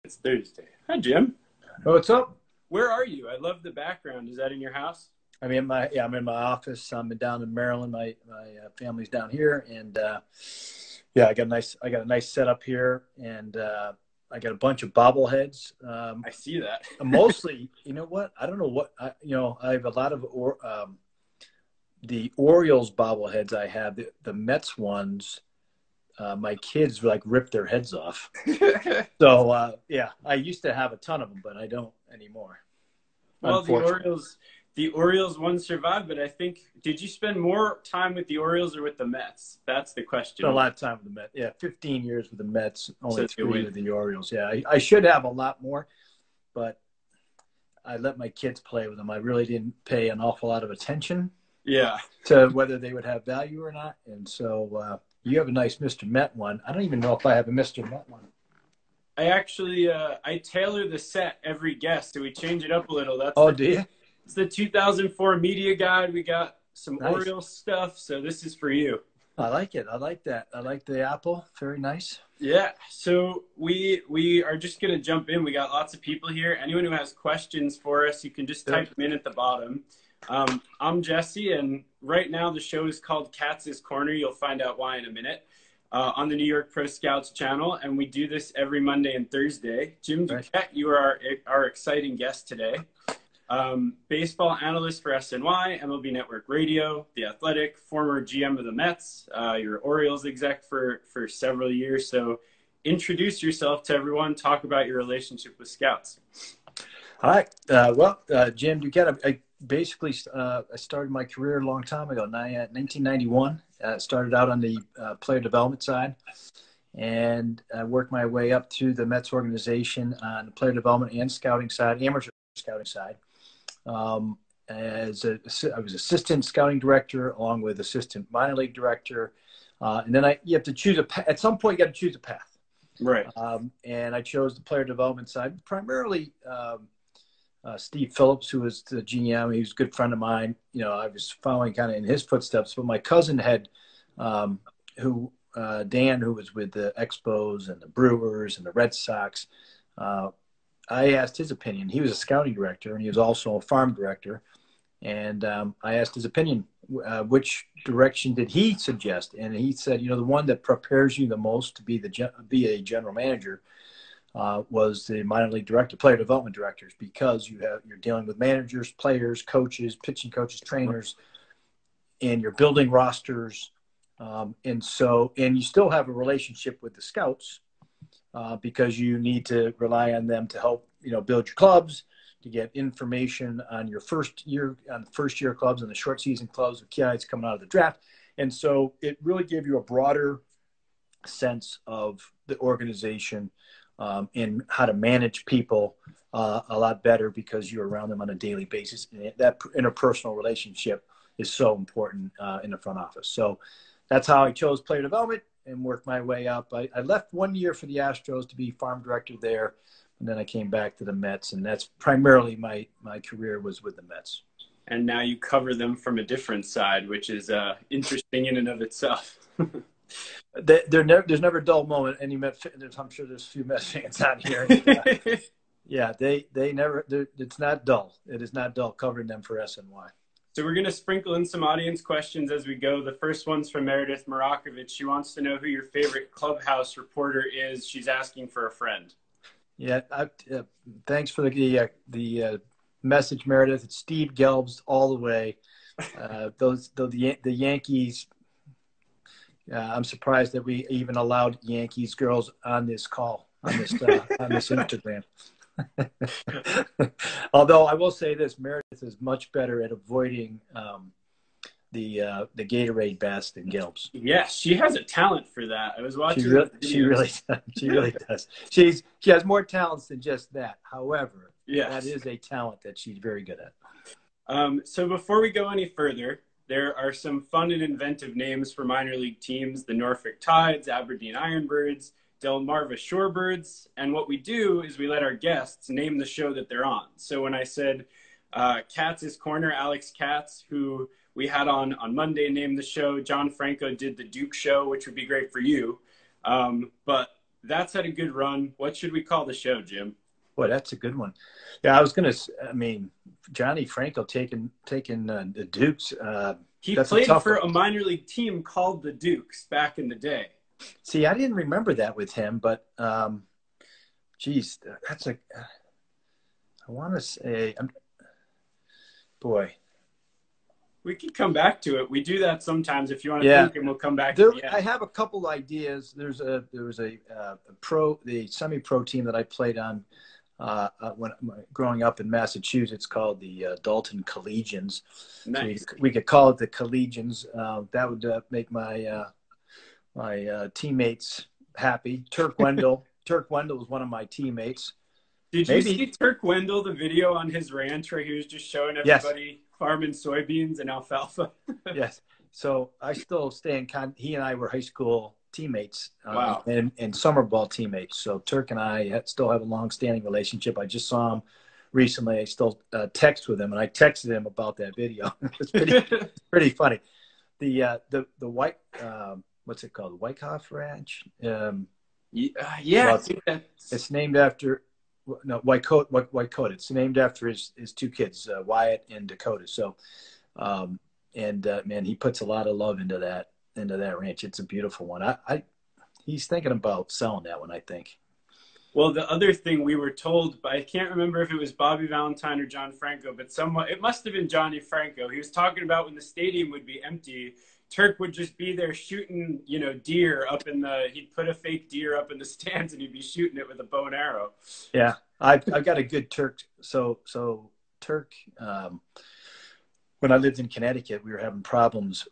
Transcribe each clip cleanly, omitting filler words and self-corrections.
It's Thursday. Hi, Jim. Oh, what's up? Where are you? I love the background. Is that in your house? I'm in my office. I'm down in Maryland. My family's down here, and I got a nice setup here, and I got a bunch of bobbleheads. I see that. Mostly, you know what? I don't know what I have a lot of the Orioles bobbleheads. I have the Mets ones. My kids like rip their heads off. So I used to have a ton of them, but I don't anymore. Well, the Orioles one survived, but I think, did you spend more time with the Orioles or with the Mets? That's the question. Spent a lot of time with the Mets. Yeah, 15 years with the Mets, only So 3 with the Orioles. Yeah, I should have a lot more, but I let my kids play with them. I really didn't pay an awful lot of attention to whether they would have value or not. And so you have a nice Mr. Met one. I don't even know if I have a Mr. Met one. I actually I tailor the set every guest, so we change it up a little. Do you? It's the 2004 media guide. We got some Nice. Orioles stuff, so this is for you. I like it. I like that. I like the apple. Very nice. Yeah, so we are just going to jump in. We got lots of people here. Anyone who has questions for us, you can just type them in at the bottom. I'm Jesse, and right now the show is called Katz's Corner. You'll find out why in a minute. On the New York Pro Scouts channel, and we do this every Monday and Thursday. Jim Duquette, you are our exciting guest today. Baseball analyst for SNY, MLB Network Radio, The Athletic, former GM of the Mets, your Orioles exec for several years. So introduce yourself to everyone. Talk about your relationship with scouts. Hi. Jim Duquette. I basically I started my career a long time ago, 1991. Started out on the player development side, and I worked my way up through the Mets organization on the player development and scouting side, amateur scouting side. I was assistant scouting director along with assistant minor league director, and then you have to choose at some point you got to choose a path. Right. And I chose the player development side primarily. Steve Phillips, who was the GM, he was a good friend of mine. I was following kind of in his footsteps. But my cousin had, Dan, who was with the Expos and the Brewers and the Red Sox. I asked his opinion. He was a scouting director, and he was also a farm director. And I asked his opinion, which direction did he suggest? And he said, the one that prepares you the most to be a general manager was the minor league director, player development directors, because you're dealing with managers, players, coaches, pitching coaches, trainers, and you're building rosters. And you still have a relationship with the scouts because you need to rely on them to help, build your clubs, to get information on your first year clubs and the short season clubs with kids coming out of the draft. And so it really gave you a broader sense of the organization and how to manage people a lot better because you're around them on a daily basis. And that interpersonal relationship is so important in the front office. So that's how I chose player development and worked my way up. I left 1 year for the Astros to be farm director there, and then I came back to the Mets, and that's primarily my career was with the Mets. And now you cover them from a different side, which is interesting in and of itself. There's never a dull moment. Any Met, I'm sure there's a few Mets fans out here. They never. It's not dull. It is not dull covering them for SNY. So we're going to sprinkle in some audience questions as we go. The first one's from Meredith Marakovich. She wants to know who your favorite clubhouse reporter is. She's asking for a friend. Yeah, thanks for the message, Meredith. It's Steve Gelbs all the way. The Yankees. I'm surprised that we even allowed Yankees girls on this call, on this Instagram. Although I will say this, Meredith is much better at avoiding the Gatorade baths than Gelbs. Yes, she has a talent for that. I was watching. She really does. She has more talents than just that. However, that is a talent that she's very good at. So before we go any further, there are some fun and inventive names for minor league teams: the Norfolk Tides, Aberdeen Ironbirds, Delmarva Shorebirds. And what we do is we let our guests name the show that they're on. So when I said Katz's Corner, Alex Katz, who we had on Monday, named the show. John Franco did the Duke Show, which would be great for you. But that's had a good run. What should we call the show, Jim? Boy, that's a good one. Yeah, I was gonna. I mean, Johnny Franco taking the Dukes. He That's played a tough for one. a minor league team called the Dukes back in the day. See, I didn't remember that with him, but geez, that's a. I want to say, boy. We could come back to it. We do that sometimes. If you want to Yeah, think, and we'll come back to the I end. have a couple ideas. There was a the semi-pro team that I played on when growing up in Massachusetts called the Dalton Collegians. Nice. So we could call it the Collegians. That would make my teammates happy. Turk Wendell was one of my teammates. Did you see Turk Wendell, the video on his ranch where he was just showing everybody farming soybeans and alfalfa? Yes. So I still stay in contact. He and I were high school teammates Wow. and summer ball teammates. So Turk and I still have a long-standing relationship. I just saw him recently. I still text with him, and I texted him about that video. It's pretty funny. The white what's it called? Wyckoff Ranch. Yeah, well, it's named after. No, White-Coat. It's named after his two kids, Wyatt and Dakota. So, man, he puts a lot of love into that ranch. It's a beautiful one. He's thinking about selling that one, I think. Well, the other thing we were told, but I can't remember if it was Bobby Valentine or John Franco, but it must have been Johnny Franco. He was talking about when the stadium would be empty, Turk would just be there shooting, deer up he'd put a fake deer up in the stands and he'd be shooting it with a bow and arrow. Yeah. I've got a good Turk. So Turk, when I lived in Connecticut, we were having problems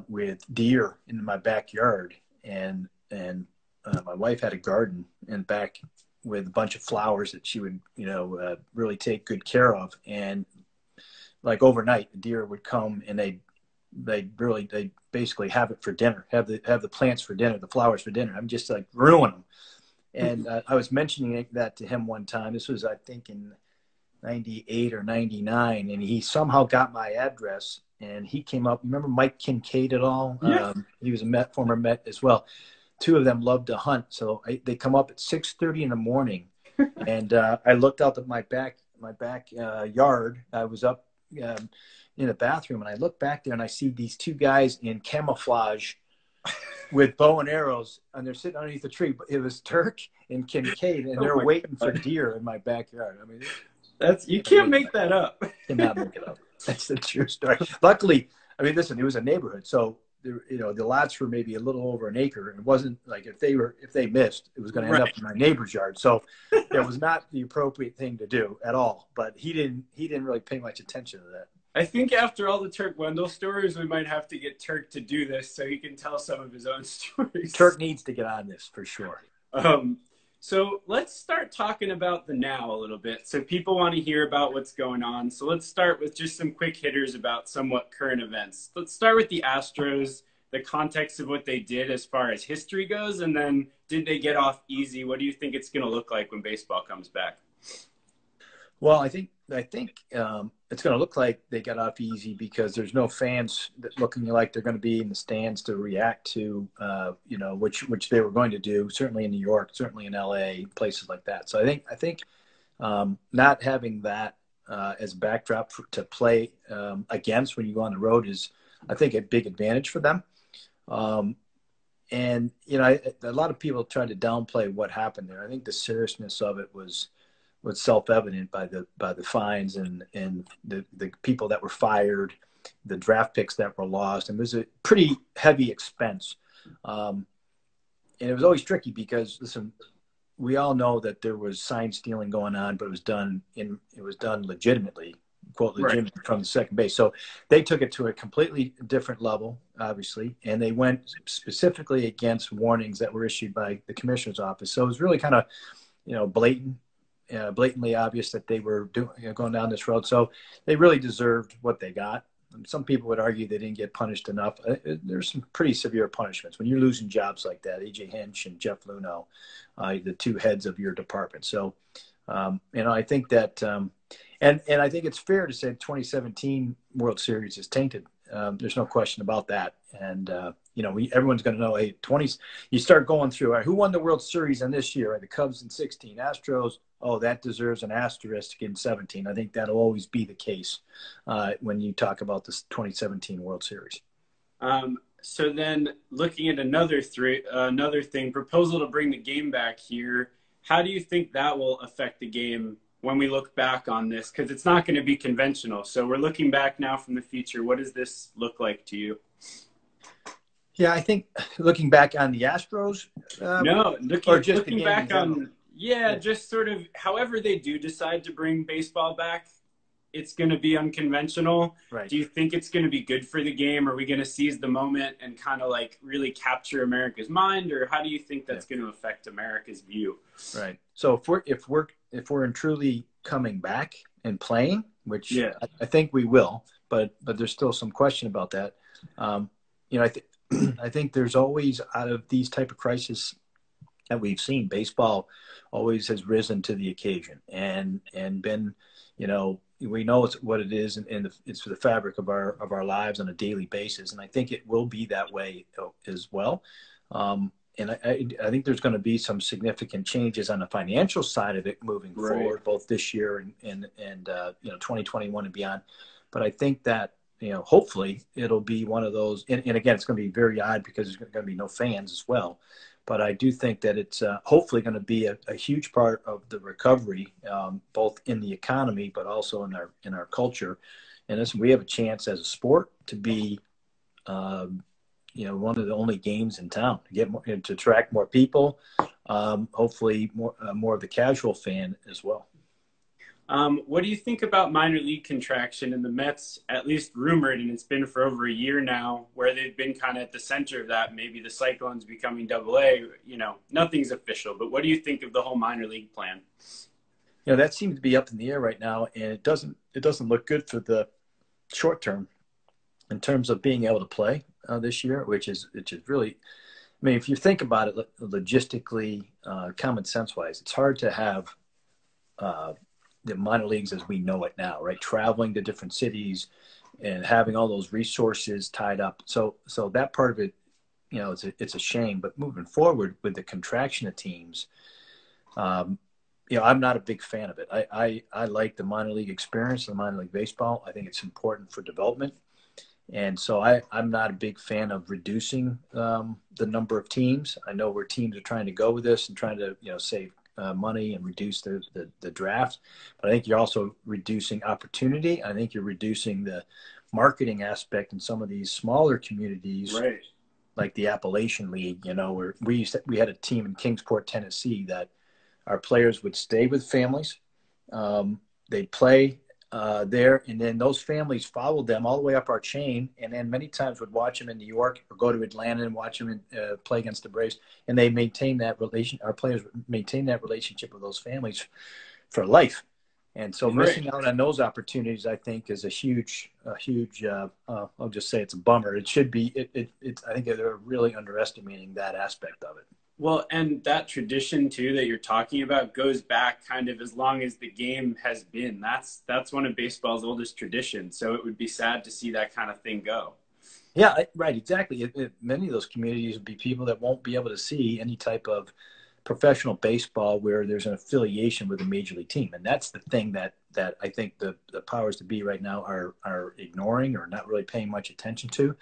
with deer in my backyard, and my wife had a garden in back with a bunch of flowers that she would, really take good care of. And like overnight, the deer would come and they basically have it for dinner, have the plants for dinner, the flowers for dinner. I'm just like ruin them. And I was mentioning that to him one time. This was, I think, in 98 or 99. And he somehow got my address and he came up. Remember Mike Kincaid at all? Yeah. He was a former Met as well. Two of them loved to hunt. So they come up at 6:30 in the morning. And I looked out at my back yard. I was up in the bathroom and I look back there and I see these two guys in camouflage with bow and arrows, and they're sitting underneath the tree. But it was Turk and Kincaid, and they're waiting for deer in my backyard. I mean, you can't make that up. Cannot make it up. That's the true story. Luckily, I mean, listen, it was a neighborhood, so the lots were maybe a little over an acre, and it wasn't like if they missed, it was going to end up in my neighbor's yard. So it was not the appropriate thing to do at all. But he didn't really pay much attention to that. I think after all the Turk Wendell stories, we might have to get Turk to do this so he can tell some of his own stories. Turk needs to get on this for sure. So let's start talking about the now a little bit. So people want to hear about what's going on. So let's start with just some quick hitters about somewhat current events. Let's start with the Astros, the context of what they did as far as history goes, and then did they get off easy? What do you think it's going to look like when baseball comes back? Well, I think it's going to look like they got off easy because there's no fans looking like they're going to be in the stands to react to, which they were going to do. Certainly in New York, certainly in LA, places like that. So I think not having that as a backdrop to play against when you go on the road is, I think, a big advantage for them. And a lot of people try to downplay what happened there. I think the seriousness of it was self-evident by the fines and the people that were fired, the draft picks that were lost. And it was a pretty heavy expense. And it was always tricky because, listen, we all know that there was sign stealing going on, but it was done legitimately, quote, legitimately, right, from the second base. So they took it to a completely different level, obviously, and they went specifically against warnings that were issued by the commissioner's office. So it was really kind of, blatantly obvious that they were going down this road. So they really deserved what they got. Some people would argue they didn't get punished enough. There's some pretty severe punishments when you're losing jobs like that. A.J. Hinch and Jeff Luhnow, the two heads of your department. So, I think that, and I think it's fair to say the 2017 World Series is tainted There's no question about that. And, everyone's going to know, hey, 20s, you start going through, all right, who won the World Series in this year? Right, the Cubs in 16, Astros. Oh, that deserves an asterisk in 17. I think that'll always be the case when you talk about this 2017 World Series. So then looking at another thing, proposal to bring the game back here. How do you think that will affect the game when we look back on this? Because it's not going to be conventional. So we're looking back now from the future. What does this look like to you? Yeah, I think looking back on the Astros. Looking back on, just sort of however they do decide to bring baseball back, it's going to be unconventional. Right. Do you think it's going to be good for the game? Are we going to seize the moment and kind of like really capture America's mind, or how do you think that's going to affect America's view? Right. So if we're truly coming back and playing, which I think we will, but there's still some question about that. I think there's always, out of these type of crises that we've seen, baseball always has risen to the occasion and been, we know it's what it is, and it's the fabric of our lives on a daily basis. And I think it will be that way as well. And I think there's going to be some significant changes on the financial side of it moving forward, both this year and 2021 and beyond. But I think that, hopefully it'll be one of those, and again, it's going to be very odd because there's going to be no fans as well. But I do think that it's hopefully going to be a huge part of the recovery, both in the economy, but also in our culture. And listen, we have a chance as a sport to be, one of the only games in town to get more, to attract more people. Hopefully, more of the casual fan as well. What do you think about minor league contraction? And the Mets, at least rumored, and it's been for over a year now, where they've been kind of at the center of that. Maybe the Cyclones becoming Double-A. Nothing's official. But what do you think of the whole minor league plan? That seems to be up in the air right now, and it doesn't look good for the short term in terms of being able to play this year, which is really. I mean, if you think about it logistically, common sense wise, it's hard to have the minor leagues as we know it now, right? Traveling to different cities and having all those resources tied up. So that part of it, it's a shame. But moving forward with the contraction of teams, I'm not a big fan of it. I like the minor league experience, the minor league baseball. I think it's important for development. And so I'm not a big fan of reducing the number of teams. I know where teams are trying to go with this and trying to, save money and reduce the draft. But I think you're also reducing opportunity. I think you're reducing the marketing aspect in some of these smaller communities, right, like the Appalachian League, where we had a team in Kingsport, Tennessee, that our players would stay with families. They'd play there, and then those families followed them all the way up our chain, and then many times would watch them in New York or go to Atlanta and watch them play against the Braves, and they maintain that relation. Our players maintain that relationship with those families for life, and so missing out on those opportunities, I think, is a huge. I'll just say it's a bummer. It should be. I think they're really underestimating that aspect of it. Well, and that tradition too that you're talking about goes back kind of as long as the game has been. That's one of baseball's oldest traditions. So it would be sad to see that kind of thing go. Yeah, right, exactly. Many of those communities would be people that won't be able to see any type of professional baseball where there's an affiliation with a major league team, and that's the thing that I think the powers to be right now are ignoring or not really paying much attention to.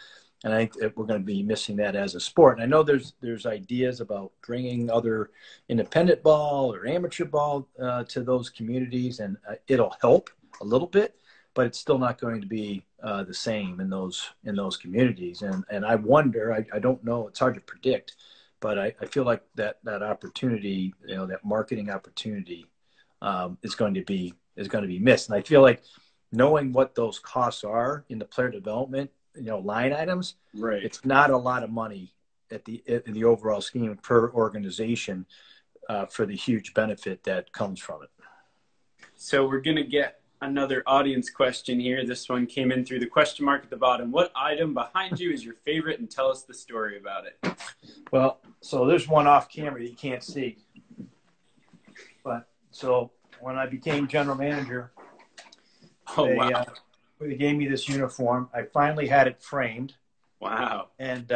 And I think that we're going to be missing that as a sport. And I know there's ideas about bringing other independent ball or amateur ball to those communities, and it'll help a little bit, but it's still not going to be the same in those communities. And I wonder, I don't know, it's hard to predict, but I feel like that opportunity, that marketing opportunity is going to be missed. And I feel like knowing what those costs are in the player development, line items, right, it's not a lot of money in the overall scheme per organization for the huge benefit that comes from it. So we're going to get another audience question here. This one came in through the question mark at the bottom. What item behind you is your favorite, and tell us the story about it? Well, so there's one off camera you can't see. But so when I became general manager, they gave me this uniform. I finally had it framed. Wow. And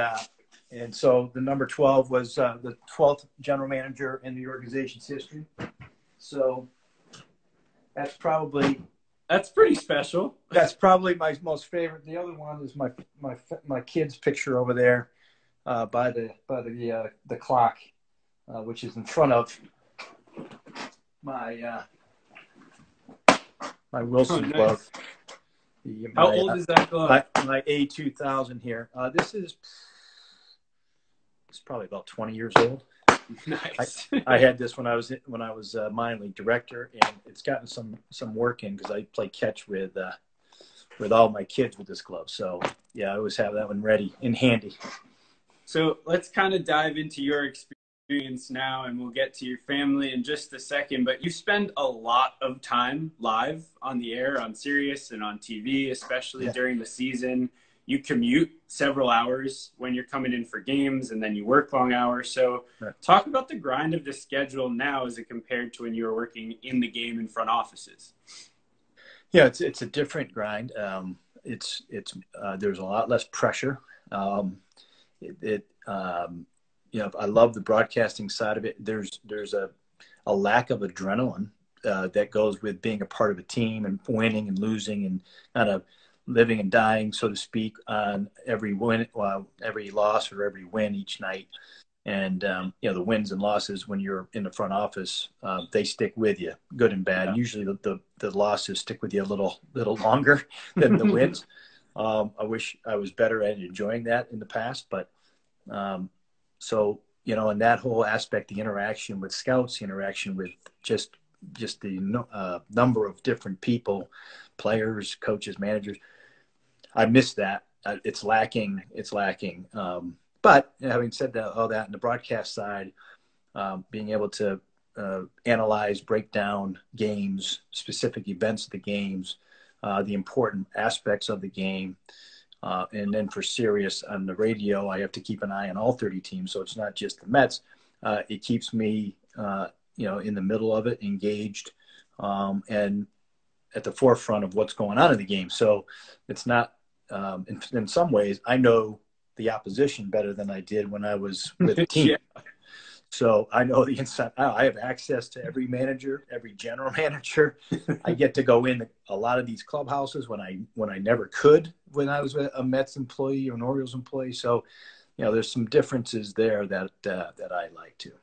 so the number 12 was the 12th general manager in the organization's history. So that's pretty special. That's probably my most favorite. The other one is my kid's picture over there by the clock, which is in front of my Wilson glove. How old is that glove? My A2000 here. It's probably about 20 years old. Nice. I had this when I was minor league director, and it's gotten some work in because I play catch with all my kids with this glove. So yeah, I always have that one ready and handy. So let's kind of dive into your experience now, and we'll get to your family in just a second. But you spend a lot of time live on the air, on Sirius and on TV, especially during the season. You commute several hours when you're coming in for games, and then you work long hours. So talk about the grind of the schedule now as it compared to when you were working in the game in front offices. Yeah, it's a different grind. There's a lot less pressure. I love the broadcasting side of it. There's a lack of adrenaline that goes with being a part of a team and winning and losing and kind of living and dying, so to speak, on every win, every loss or every win each night. And, the wins and losses when you're in the front office, they stick with you, good and bad. Yeah. Usually the losses stick with you a little longer than the wins. I wish I was better at enjoying that in the past, but in that whole aspect, the interaction with scouts, the interaction with just the number of different people, players, coaches, managers, I miss that. It's lacking. But having said that, all that in the broadcast side, being able to analyze, break down games, specific events of the games, the important aspects of the game, and then for Sirius on the radio, I have to keep an eye on all 30 teams. So it's not just the Mets. It keeps me, in the middle of it, engaged, and at the forefront of what's going on in the game. So it's not. In some ways, I know the opposition better than I did when I was with the team. Yeah. So I know the inside. I have access to every manager, every general manager. I get to go in a lot of these clubhouses when I never could when I was a Mets employee or an Orioles employee. So, there's some differences there that I like too.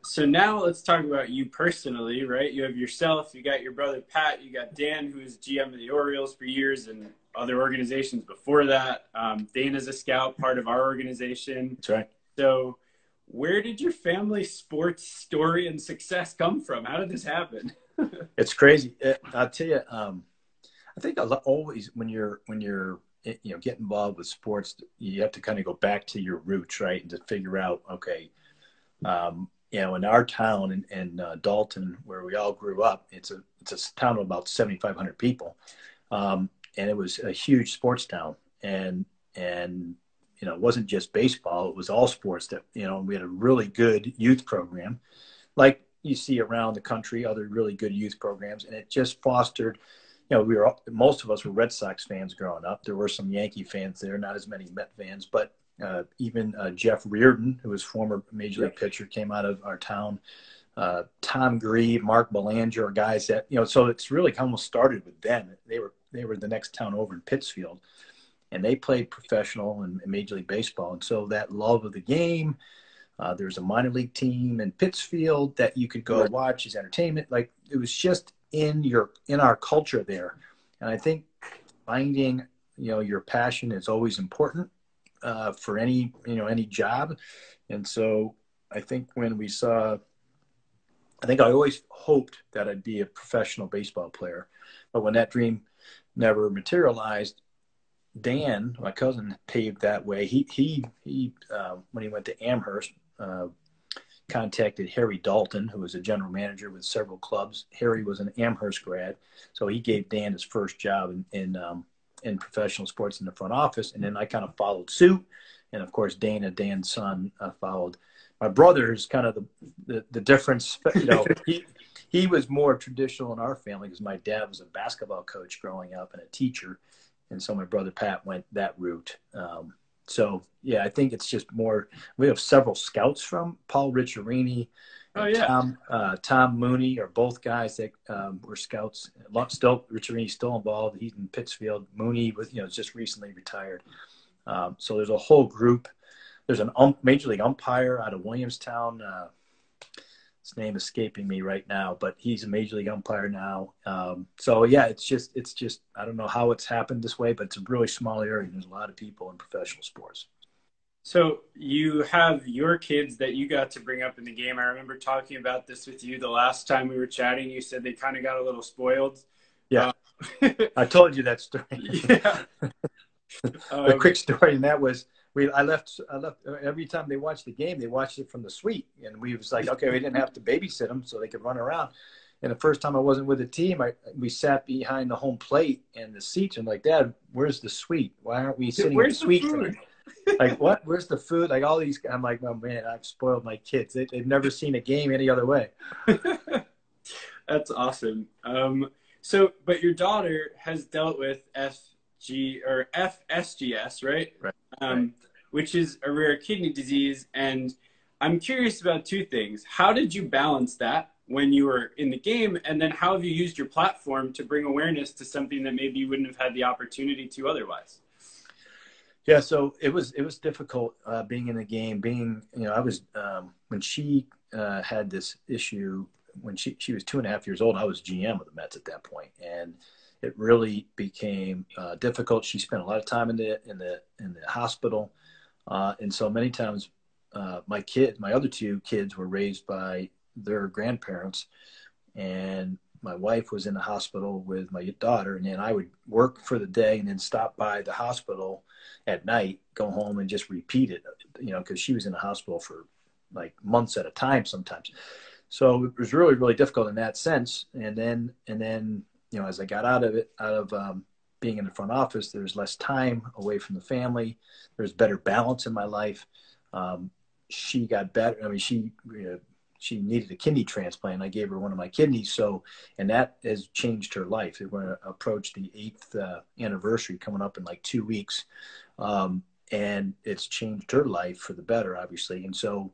So now let's talk about you personally, right? You have yourself, you got your brother Pat, you got Dan, who is GM of the Orioles for years and other organizations before that. Dana's a scout, part of our organization. That's right. So where did your family sports story and success come from? How did this happen? It's crazy. I'll tell you, I think always when you're get involved with sports, you have to kind of go back to your roots, right? And to figure out, okay, in our town in Dalton, where we all grew up, it's a town of about 7,500 people. And it was a huge sports town, and it wasn't just baseball; it was all sports. That we had a really good youth program, like you see around the country, other really good youth programs, and it just fostered. Most of us were Red Sox fans growing up. There were some Yankee fans there, not as many Met fans, but even Jeff Reardon, who was former Major League pitcher, came out of our town. Tom Grieve, Mark Belanger, guys that so it's really almost started with them. They were the next town over in Pittsfield, and they played professional and Major League Baseball. And so that love of the game, there's a minor league team in Pittsfield that you could go watch as entertainment. Like it was just in our culture there. And I think finding your passion is always important for any job. And so I think I always hoped that I'd be a professional baseball player, but when that dream never materialized, Dan, my cousin, paved that way. He when he went to Amherst, contacted Harry Dalton, who was a general manager with several clubs. Harry was an Amherst grad, so he gave Dan his first job in professional sports in the front office, and then I kind of followed suit. And of course, Dan's son, followed My brother is kind of the difference. You know, he was more traditional in our family because my dad was a basketball coach growing up and a teacher, and so my brother Pat went that route. So yeah, I think it's just more. We have several scouts from Paul Ricciarini and Tom Mooney are both guys that were scouts. Still, Ricciarini's still involved. He's in Pittsfield. Mooney was, just recently retired. So there's a whole group. There's an major league umpire out of Williamstown. His name is escaping me right now, but he's a major league umpire now. So yeah, it's just I don't know how it's happened this way, but it's a really small area. And there's a lot of people in professional sports. So you have your kids that you got to bring up in the game. I remember talking about this with you the last time we were chatting. You said they kind of got a little spoiled. Yeah, I told you that story. Yeah. The quick story, and that was I left every time they watched the game, they watched it from the suite, and we was like, okay, we didn't have to babysit them, so they could run around. And the first time I wasn't with the team, we sat behind the home plate and the seats, and like, Dad, where's the suite? Why aren't we sitting in the suite? Like, what? Where's the food? Like all these, I'm like, oh man, I've spoiled my kids. They've never seen a game any other way. That's awesome. But your daughter has dealt with FSGS, right? Right. Which is a rare kidney disease. And I'm curious about two things. How did you balance that when you were in the game? And then how have you used your platform to bring awareness to something that maybe you wouldn't have had the opportunity to otherwise? Yeah, so it was difficult being in the game. I was when she had this issue when she was 2.5 years old. I was GM of the Mets at that point, and it really became difficult. She spent a lot of time in the hospital, and so many times my other two kids were raised by their grandparents, and my wife was in the hospital with my daughter, and then I would work for the day and then stop by the hospital at night, go home and just repeat it, because she was in the hospital for like months at a time sometimes. So it was really, really difficult in that sense. And then, as I got out of being in the front office, there's less time away from the family. There's better balance in my life. She got better. I mean, she needed a kidney transplant. I gave her one of my kidneys. And that has changed her life. We're going to approach the 8th anniversary coming up in like 2 weeks. And it's changed her life for the better, obviously. And so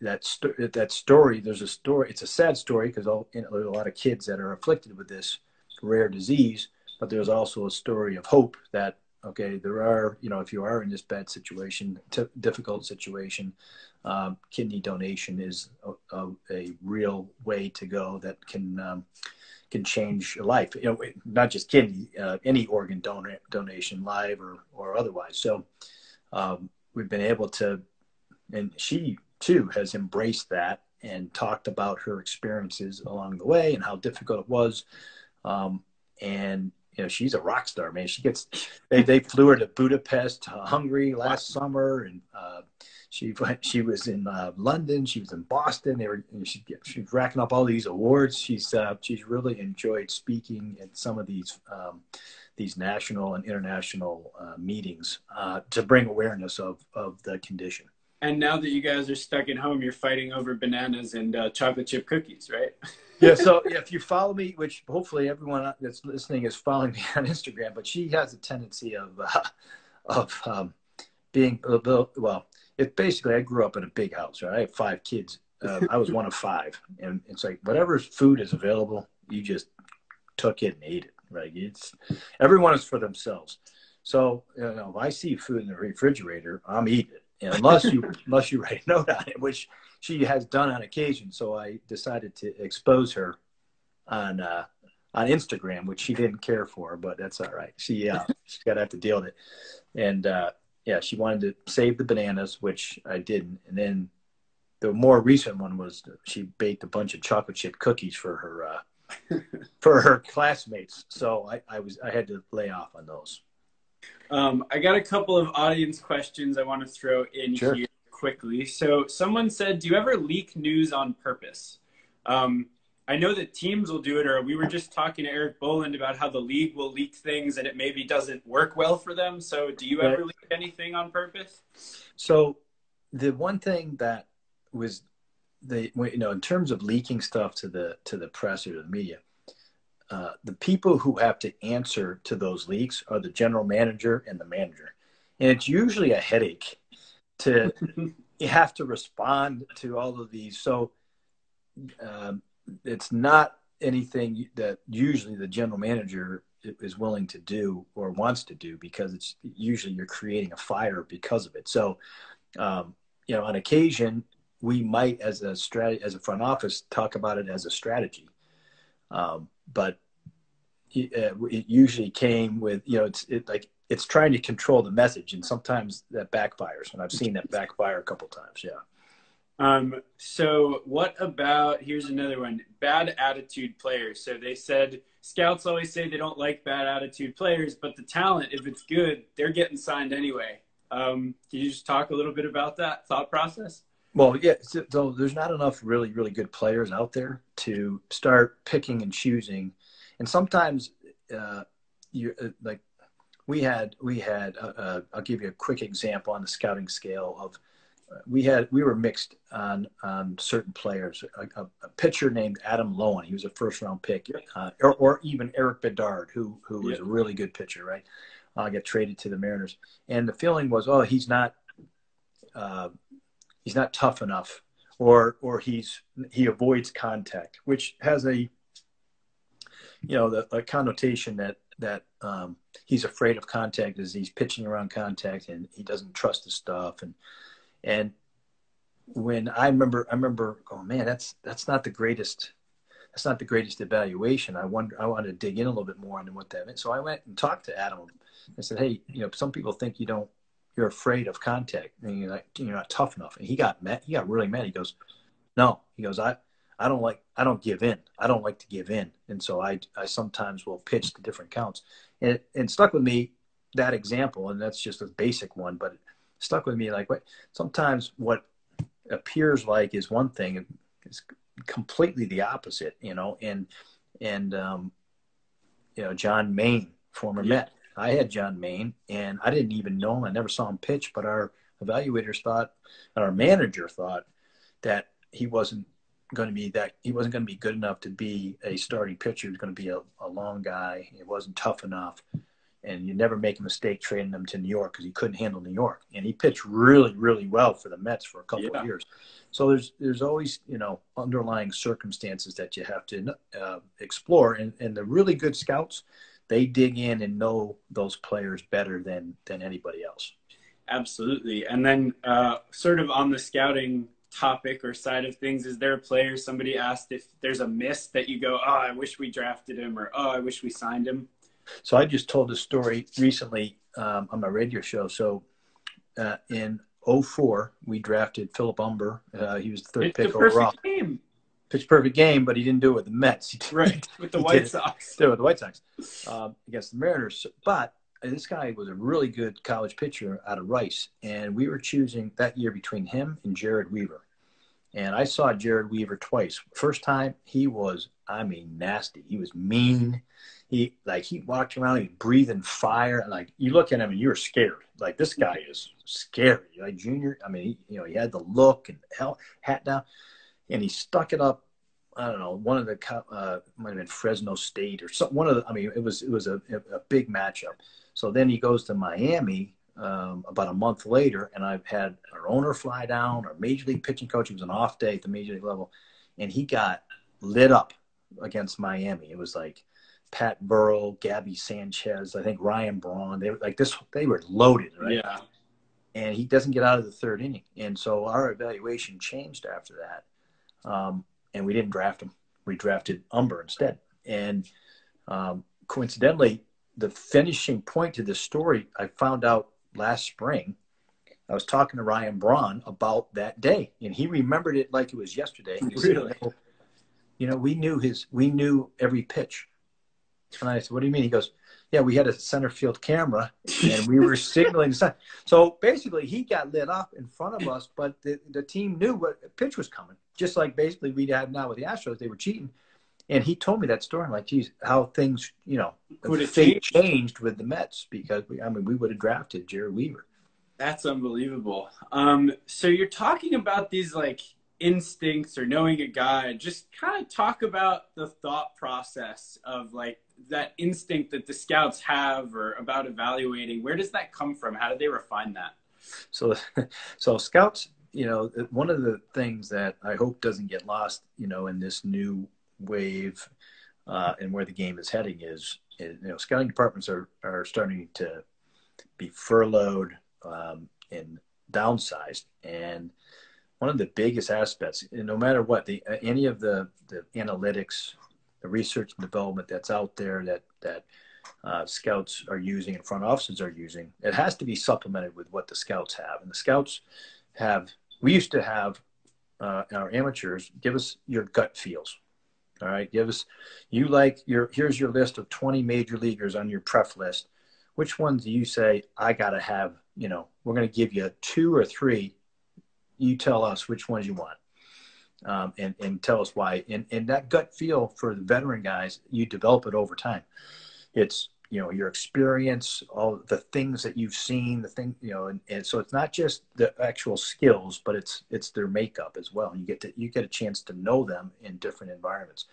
that story, there's a story, it's a sad story because there's a lot of kids that are afflicted with this rare disease, but there's also a story of hope that, okay, there are, if you are in this bad situation, difficult situation, kidney donation is a real way to go that can change your life. Not just kidney, any organ donation, live or otherwise. So we've been able to, and she too has embraced that and talked about her experiences along the way and how difficult it was. And she's a rock star, man. They flew her to Budapest, Hungary last summer, and she was in London. She was in Boston. She's racking up all these awards. She's really enjoyed speaking at some of these national and international meetings to bring awareness of the condition. And now that you guys are stuck at home, you're fighting over bananas and chocolate chip cookies, right? Yeah. So if you follow me, which hopefully everyone that's listening is following me on Instagram, but she has a tendency of being a little, well, basically, I grew up in a big house, right? I have 5 kids. I was one of 5. And it's like, whatever food is available, you just took it and ate it, right? Everyone is for themselves. So, if I see food in the refrigerator, I'm eating it. And unless you write a note on it, which she has done on occasion. So I decided to expose her on Instagram, which she didn't care for, but that's all right. She's got to have to deal with it. And she wanted to save the bananas, which I didn't. And then the more recent one was she baked a bunch of chocolate chip cookies for her classmates. So I had to lay off on those. I got a couple of audience questions I want to throw in here quickly. So someone said, do you ever leak news on purpose? I know that teams will do it, or we were just talking to Eric Boland about how the league will leak things and it maybe doesn't work well for them. So do you ever leak anything on purpose? So the one thing that was in terms of leaking stuff to the press or to the media, the people who have to answer to those leaks are the general manager and the manager. And it's usually a headache to you have to respond to all of these. So it's not anything that usually the general manager is willing to do or wants to do, because it's usually you're creating a fire because of it. So, on occasion we might, as a front office, talk about it as a strategy. But it usually came with, it's trying to control the message, and sometimes that backfires, and I've seen that backfire a couple times. Yeah. So what about, here's another one, bad attitude players. So they said scouts always say they don't like bad attitude players, but the talent, if it's good, they're getting signed anyway. Can you just talk a little bit about that thought process? Well, yeah. So there's not enough really, really good players out there to start picking and choosing. And sometimes we had I'll give you a quick example on the scouting scale of, we were mixed on certain players. A pitcher named Adam Lowen, he was a first round pick, or even Eric Bedard, who was a really good pitcher, right? Got traded to the Mariners, and the feeling was, he's not tough enough, or he avoids contact, which has a connotation that he's afraid of contact, as he's pitching around contact and he doesn't trust his stuff. And when I remember going, man, that's not the greatest evaluation. I wanted to dig in a little bit more into what that meant. So I went and talked to Adam. I said, hey, some people think you're afraid of contact, and you're not tough enough. And he got really mad. He goes, no, I don't give in. I don't like to give in. And so I sometimes will pitch to different counts, and it stuck with me, that example. And that's just a basic one, but it stuck with me. Like, sometimes what appears like is one thing is completely the opposite, and John Maine, former Met. I had John Maine, and I didn't even know him. I never saw him pitch, but our evaluators thought, and our manager thought, that he wasn't going to be good enough to be a starting pitcher. He was going to be a long guy. He wasn't tough enough, and you never make a mistake trading him to New York, because he couldn't handle New York. And he pitched really, really well for the Mets for a couple of years. So there's always, underlying circumstances that you have to explore. And the really good scouts, they dig in and know those players better than anybody else. Absolutely. And then sort of on the scouting topic or side of things, is there a player, somebody asked if there's a miss that you go, I wish we drafted him, or I wish we signed him? So I just told a story recently on my radio show. So in 2004, we drafted Philip Humber. He was the third pick overall. Pitched perfect game, but he didn't do it with the Mets. Right, with the White Sox. With the White Sox against the Mariners. But this guy was a really good college pitcher out of Rice, and we were choosing that year between him and Jared Weaver. And I saw Jared Weaver twice. First time, he was, nasty. He was mean. He walked around, he was breathing fire. And you look at him and you're scared. Like, this guy is scary. Like, Junior, he had the look and hat down, and he stuck it up. I don't know, one of the might have been Fresno State or something. It was a big matchup. So then he goes to Miami about a month later, and I've had our owner fly down, our major league pitching coach. It was an off day at the major league level, and he got lit up against Miami. It was like Pat Burrell, Gabby Sanchez, I think Ryan Braun. They were like this. They were loaded, right? Yeah. And he doesn't get out of the third inning, and so our evaluation changed after that. And we didn't draft him. We drafted Humber instead. And coincidentally, the finishing point to this story, I found out last spring. I was talking to Ryan Braun about that day, and he remembered it like it was yesterday. Really? Said, we knew every pitch. And I said, what do you mean? He goes, yeah, we had a center field camera, and we were signaling the sign. So basically, he got lit up in front of us, but the team knew what pitch was coming. Just like basically we have now with the Astros, they were cheating. And he told me that story. I'm like, geez, how things, would have changed with the Mets, because we would have drafted Jared Weaver. That's unbelievable. So you're talking about these like instincts or knowing a guy. Just kind of talk about the thought process of like that instinct that the scouts have or about evaluating. Where does that come from? How do they refine that? So, so scouts, one of the things that I hope doesn't get lost, in this new wave and where the game is heading is scouting departments are starting to be furloughed and downsized. And one of the biggest aspects, no matter what, any of the analytics, the research and development that's out there that scouts are using and front offices are using, it has to be supplemented with what the scouts have. And the scouts we used to have our amateurs give us your gut feels. All right, here's your list of 20 major leaguers on your pref list. Which ones do you say I got to have? We're going to give you 2 or 3. You tell us which ones you want, and tell us why. And that gut feel for the veteran guys, you develop it over time. It's your experience, all the things that you've seen, and so it's not just the actual skills, but it's their makeup as well. And you get a chance to know them in different environments.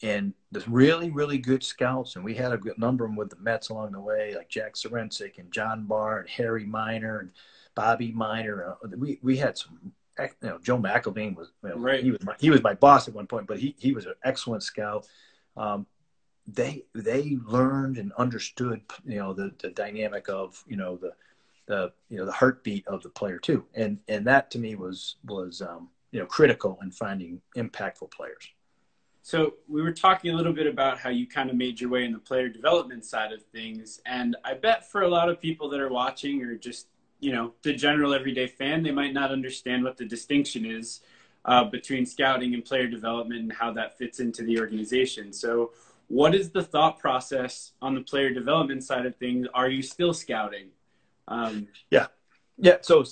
And there's really, really good scouts, and we had a good number of them with the Mets along the way, like Jack Sorensic and John Barr and Harry Minor and Bobby Minor. We had some, Joe McElvain was, Right. He was my boss at one point, but he was an excellent scout. They learned and understood, the dynamic of, the heartbeat of the player too. And that to me was critical in finding impactful players. So we were talking a little bit about how you kind of made your way in the player development side of things. And I bet for a lot of people that are watching or just, the general everyday fan, they might not understand what the distinction is between scouting and player development and how that fits into the organization. So what is the thought process on the player development side of things? Are you still scouting? Yeah. So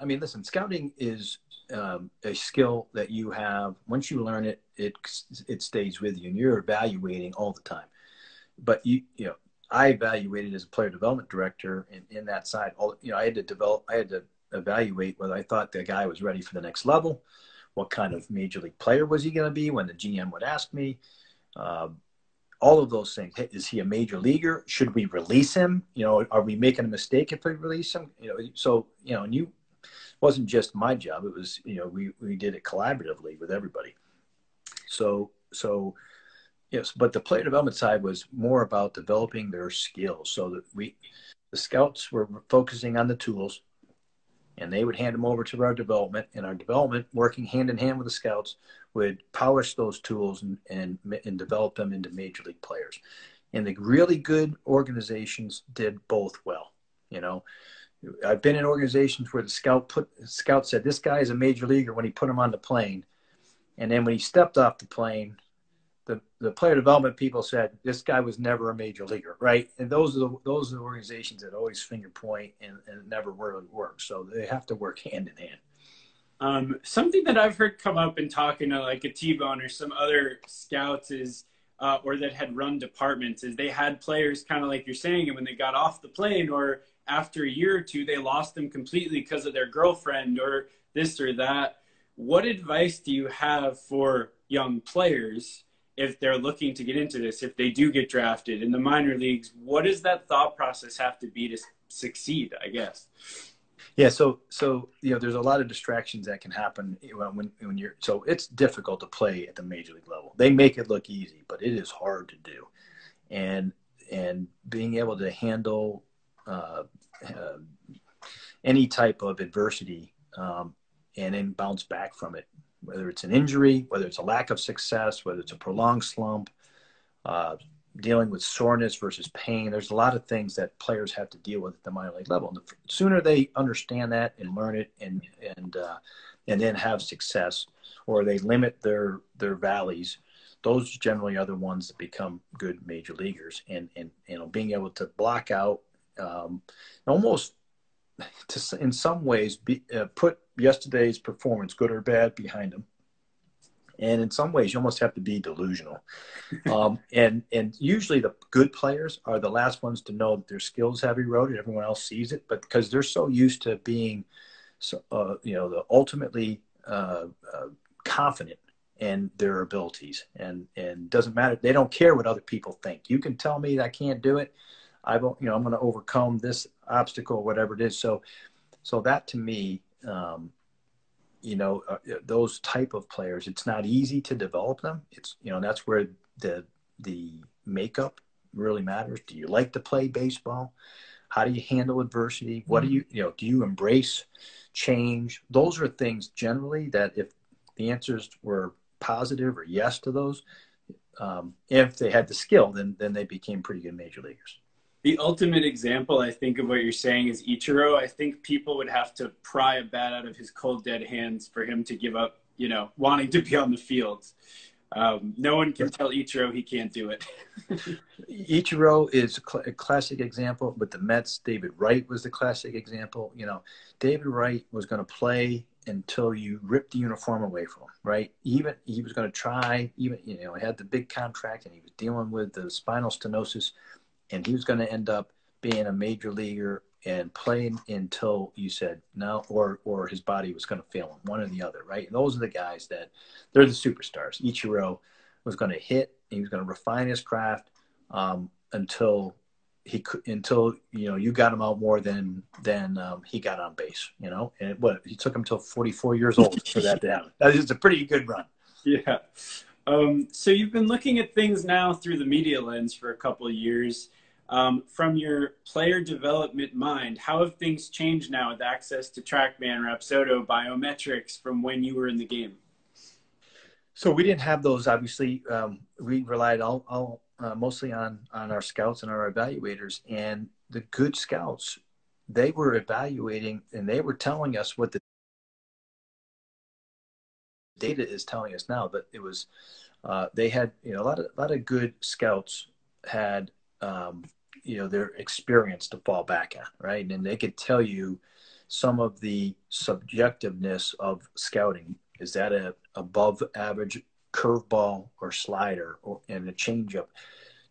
listen, scouting is a skill that you have. Once you learn it, it stays with you, and you're evaluating all the time. But I evaluated as a player development director in that side. I had to evaluate whether I thought the guy was ready for the next level, what kind of major league player was he going to be when the GM would ask me. All of those things. Is he a major leaguer? Should we release him? Are we making a mistake if we release him? And it wasn't just my job. It was, we did it collaboratively with everybody. So yes, but the player development side was more about developing their skills. So that the scouts were focusing on the tools, and they would hand them over to our development, and our development, working hand in hand with the scouts, would polish those tools and develop them into major league players. And the really good organizations did both well. I've been in organizations where the scout said, this guy is a major leaguer when he put him on the plane. And then when he stepped off the plane, the player development people said, this guy was never a major leaguer, right? And those are the organizations that always finger point and it never really works. So they have to work hand in hand. Something that I've heard come up in talking to like a T-Bone or some other scouts is, or that had run departments, is they had players kind of like you're saying, and when they got off the plane or after a year or two, they lost them completely because of their girlfriend or this or that. What advice do you have for young players if they're looking to get into this, if they do get drafted in the minor leagues? What does that thought process have to be to succeed, I guess? Yeah, so there's a lot of distractions that can happen when you're. So it's difficult to play at the major league level. They make it look easy, but it is hard to do, and being able to handle any type of adversity and then bounce back from it, whether it's an injury, whether it's a lack of success, whether it's a prolonged slump, dealing with soreness versus pain. There's a lot of things that players have to deal with at the minor league level. And the sooner they understand that and learn it and then have success, or they limit their valleys, those generally are the ones that become good major leaguers. And being able to block out almost in some ways put yesterday's performance, good or bad, behind them, And in some ways, you almost have to be delusional. And usually the good players are the last ones to know that their skills have eroded. Everyone else sees it, but because they're so used to being, the ultimately confident in their abilities, and doesn't matter. They don't care what other people think. You can tell me that I can't do it. I'm going to overcome this obstacle, whatever it is. So that to me, those type of players, it's not easy to develop them. It's, that's where the makeup really matters. Do you like to play baseball? How do you handle adversity? What do do you embrace change? Those are things generally that if the answers were positive or yes to those, if they had the skill, then they became pretty good major leaguers. The ultimate example, I think, of what you're saying is Ichiro. I think people would have to pry a bat out of his cold, dead hands for him to give up, wanting to be on the field. No one can tell Ichiro he can't do it. Ichiro is a classic example. With the Mets, David Wright was the classic example. David Wright was going to play until you ripped the uniform away from him, right? Even he was going to try, he had the big contract and he was dealing with the spinal stenosis, and he was going to end up being a major leaguer and playing until you said no, or his body was going to fail him, one or the other, right? And those are the guys that they're the superstars. Ichiro was going to hit, he was going to refine his craft until you got him out more than he got on base, and he took him until 44 years old for that to happen. That is a pretty good run. Yeah. So you've been looking at things now through the media lens for a couple of years. From your player development mind, how have things changed now with access to TrackMan, Rapsodo, biometrics from when you were in the game? So we didn't have those, obviously. We relied all mostly on our scouts and our evaluators. And the good scouts, they were evaluating and they were telling us what the data is telling us now. But it was they had a lot of good scouts had their experience to fall back on, right? And they could tell you some of the subjectiveness of scouting. Is that a above average curveball or slider and a changeup?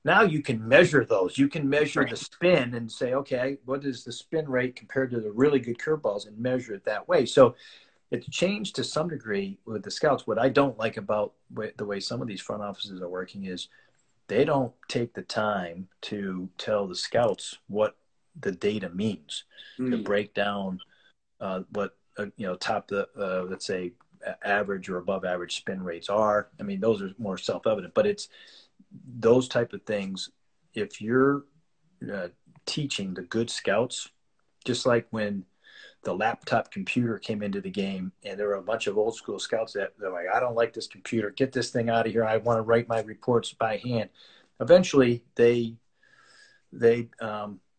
Now you can measure those. You can measure the spin and say, okay, what is the spin rate compared to the really good curveballs, and measure it that way. So it's changed to some degree with the scouts. What I don't like about the way some of these front offices are working is they don't take the time to tell the scouts what the data means, to break down what top the let's say average or above average spin rates are. I mean, those are more self-evident, but it's those type of things. If you're teaching the good scouts, just like when the laptop computer came into the game and there were a bunch of old school scouts that they're like, I don't like this computer, get this thing out of here, I want to write my reports by hand. Eventually they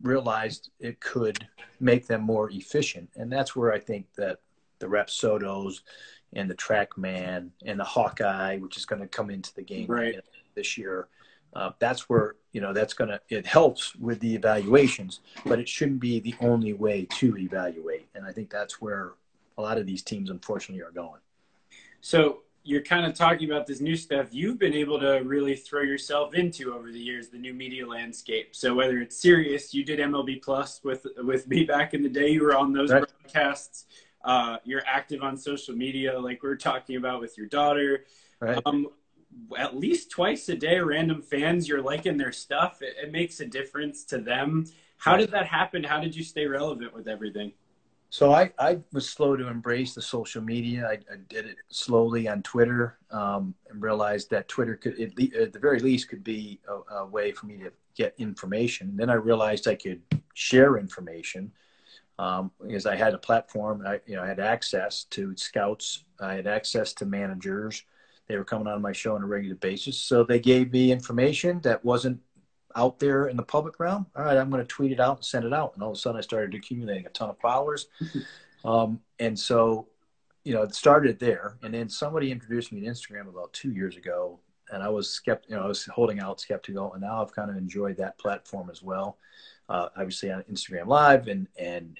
realized it could make them more efficient. And that's where I think that the Rapsodos and the TrackMan and the Hawkeye, which is going to come into the game this year, that's where, it helps with the evaluations, but it shouldn't be the only way to evaluate. And I think that's where a lot of these teams, unfortunately, are going. So you're kind of talking about this new stuff you've been able to really throw yourself into over the years, the new media landscape. So whether it's Sirius, you did MLB Plus with me back in the day, you were on those broadcasts. You're active on social media, like we were talking about with your daughter. Right. At least twice a day, random fans, you're liking their stuff. It makes a difference to them. How did that happen? How did you stay relevant with everything? So I was slow to embrace the social media. I did it slowly on Twitter, and realized that Twitter could, at the very least, could be a way for me to get information. Then I realized I could share information because I had a platform. I had access to scouts. I had access to managers. They were coming on my show on a regular basis. So they gave me information that wasn't out there in the public realm. All right, I'm going to tweet it out and send it out. And all of a sudden I started accumulating a ton of followers. And so, it started there. And then somebody introduced me to Instagram about 2 years ago. And I was I was holding out skeptical. And now I've kind of enjoyed that platform as well. Obviously on Instagram Live and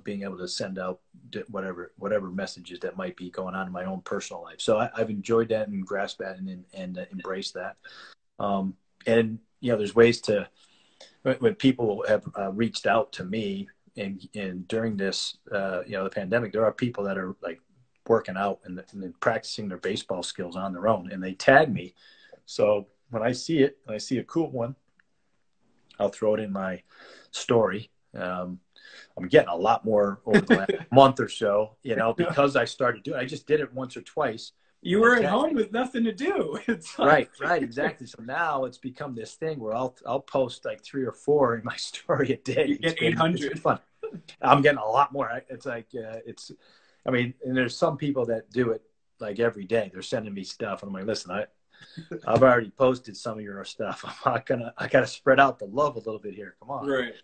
being able to send out whatever messages that might be going on in my own personal life. So I've enjoyed that and grasped that and embraced that. And there's ways to, when people have reached out to me and during this, the pandemic, there are people that are like working out and practicing their baseball skills on their own, and they tag me. So when I see it, and I see a cool one, I'll throw it in my story. I'm getting a lot more over the last month or so, because I started doing it. I just did it once or twice. You were at home with nothing to do. It's like... Right, exactly. So now it's become this thing where I'll post like 3 or 4 in my story a day. You get 800. It's fun. I'm getting a lot more. It's like and there's some people that do it like every day. They're sending me stuff, and I'm like, listen, I've already posted some of your stuff. I got to spread out the love a little bit here. Come on. Right.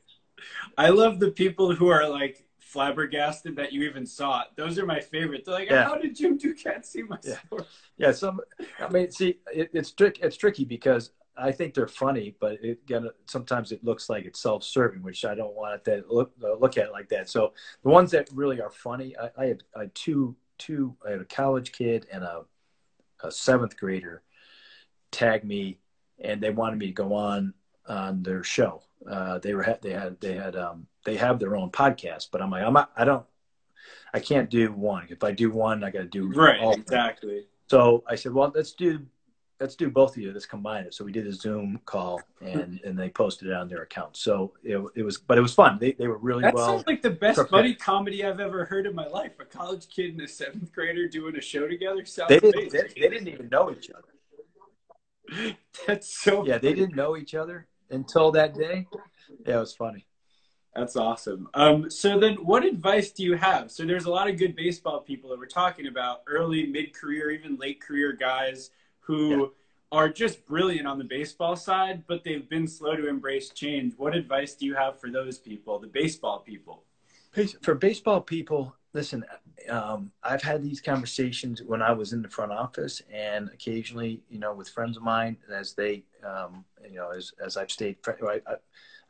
I love the people who are like flabbergasted that you even saw it. Those are my favorite. They're like, how did Jim Duquette see my story? Yeah. It's tricky because I think they're funny, but sometimes it looks like it's self-serving, which I don't want it to look at it like that. So the ones that really are funny, I had two. I had a college kid and a 7th grader tag me, and they wanted me to go on their show. They have their own podcast, but I'm like, I can't do one. If I do one, I got to do all. Exactly. So I said, well, let's do both of you. Let's combine it. So we did a Zoom call, and they posted it on their account. So it was fun. They were really that well. That sounds like the best prepared. buddy comedy I've ever heard in my life. A college kid and a 7th grader doing a show together sounds amazing. They didn't even know each other. That's so funny. They didn't know each other until that day. Yeah, it was funny. That's awesome. So then what advice do you have? So there's a lot of good baseball people that we're talking about, early, mid-career, even late career guys who are just brilliant on the baseball side, but they've been slow to embrace change. What advice do you have for those people, the baseball people? For baseball people, listen, I've had these conversations when I was in the front office, and occasionally, with friends of mine, as they, as I've stayed,